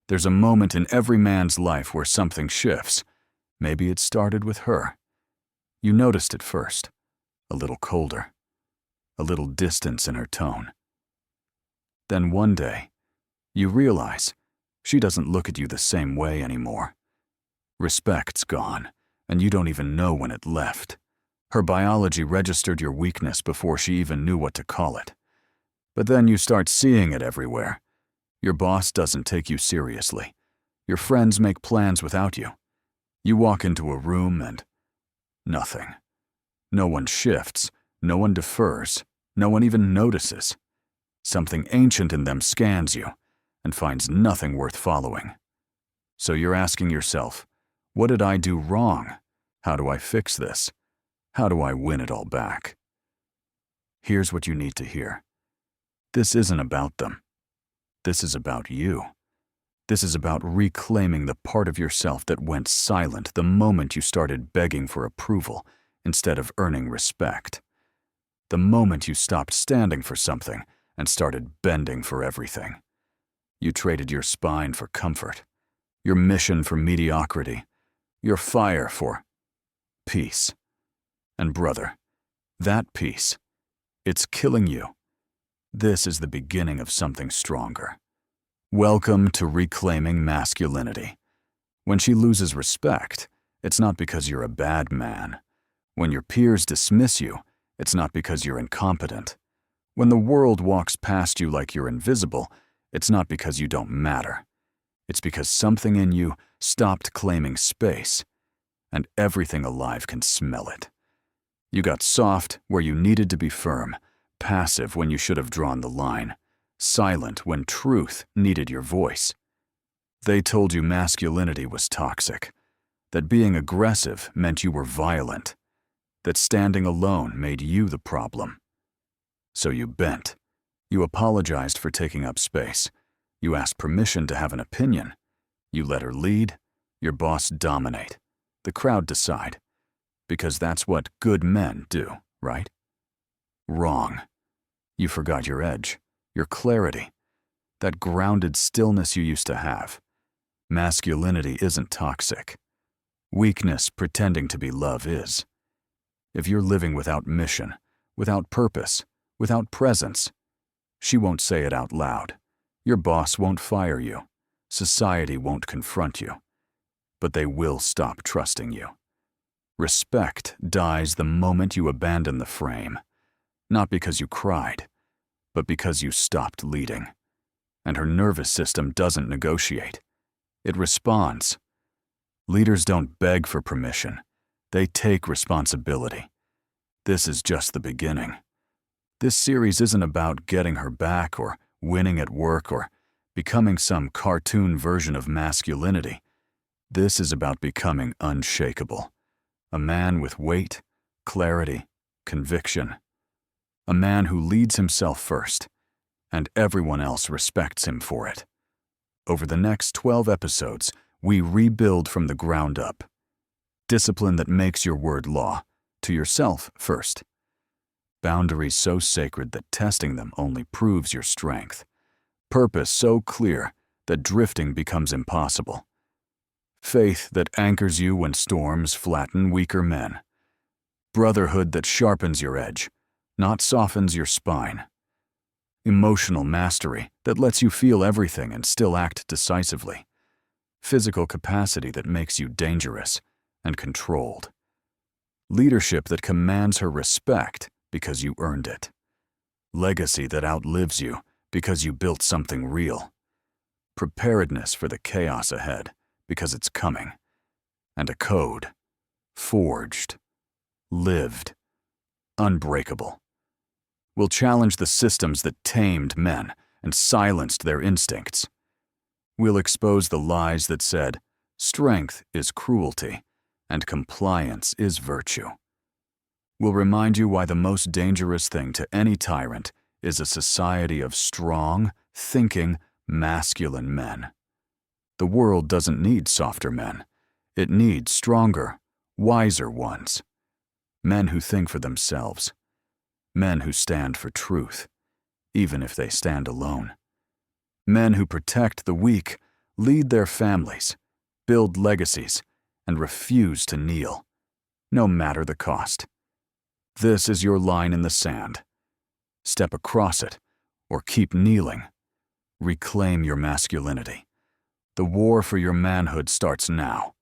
There's a moment in every man's life where something shifts. Maybe it started with her. You noticed it first, a little colder, a little distance in her tone. Then one day, you realize she doesn't look at you the same way anymore. Respect's gone, and you don't even know when it left. Her biology registered your weakness before she even knew what to call it. But then you start seeing it everywhere. Your boss doesn't take you seriously. Your friends make plans without you. You walk into a room and nothing. No one shifts, no one defers, no one even notices. Something ancient in them scans you and finds nothing worth following. So you're asking yourself, what did I do wrong? How do I fix this? How do I win it all back? Here's what you need to hear. This isn't about them. This is about you. This is about reclaiming the part of yourself that went silent the moment you started begging for approval instead of earning respect. The moment you stopped standing for something and started bending for everything. You traded your spine for comfort, your mission for mediocrity, your fire for peace. And brother, that peace, it's killing you. This is the beginning of something stronger. Welcome to reclaiming masculinity. When she loses respect, it's not because you're a bad man. When your peers dismiss you, it's not because you're incompetent. When the world walks past you like you're invisible, it's not because you don't matter. It's because something in you stopped claiming space, and everything alive can smell it. You got soft where you needed to be firm, passive when you should have drawn the line, silent when truth needed your voice. They told you masculinity was toxic, that being aggressive meant you were violent, that standing alone made you the problem. So you bent. You apologized for taking up space. You asked permission to have an opinion. You let her lead, your boss dominate, the crowd decide. Because that's what good men do, right? Wrong. You forgot your edge, your clarity, that grounded stillness you used to have. Masculinity isn't toxic. Weakness pretending to be love is. If you're living without mission, without purpose, without presence, she won't say it out loud. Your boss won't fire you. Society won't confront you. But they will stop trusting you. Respect dies the moment you abandon the frame, not because you cried, but because you stopped leading. And her nervous system doesn't negotiate. It responds. Leaders don't beg for permission. They take responsibility. This is just the beginning. This series isn't about getting her back or winning at work or becoming some cartoon version of masculinity. This is about becoming unshakable. A man with weight, clarity, conviction. A man who leads himself first, and everyone else respects him for it. Over the next 12 episodes, we rebuild from the ground up. Discipline that makes your word law, to yourself first. Boundaries so sacred that testing them only proves your strength. Purpose so clear that drifting becomes impossible. Faith that anchors you when storms flatten weaker men. Brotherhood that sharpens your edge, not softens your spine. Emotional mastery that lets you feel everything and still act decisively. Physical capacity that makes you dangerous and controlled. Leadership that commands her respect because you earned it. Legacy that outlives you because you built something real. Preparedness for the chaos ahead because it's coming. And a code. Forged. Lived. Unbreakable. We'll challenge the systems that tamed men and silenced their instincts. We'll expose the lies that said, strength is cruelty and compliance is virtue. We'll remind you why the most dangerous thing to any tyrant is a society of strong, thinking, masculine men. The world doesn't need softer men. It needs stronger, wiser ones. Men who think for themselves. Men who stand for truth, even if they stand alone. Men who protect the weak, lead their families, build legacies, and refuse to kneel, no matter the cost. This is your line in the sand. Step across it, or keep kneeling. Reclaim your masculinity. The war for your manhood starts now.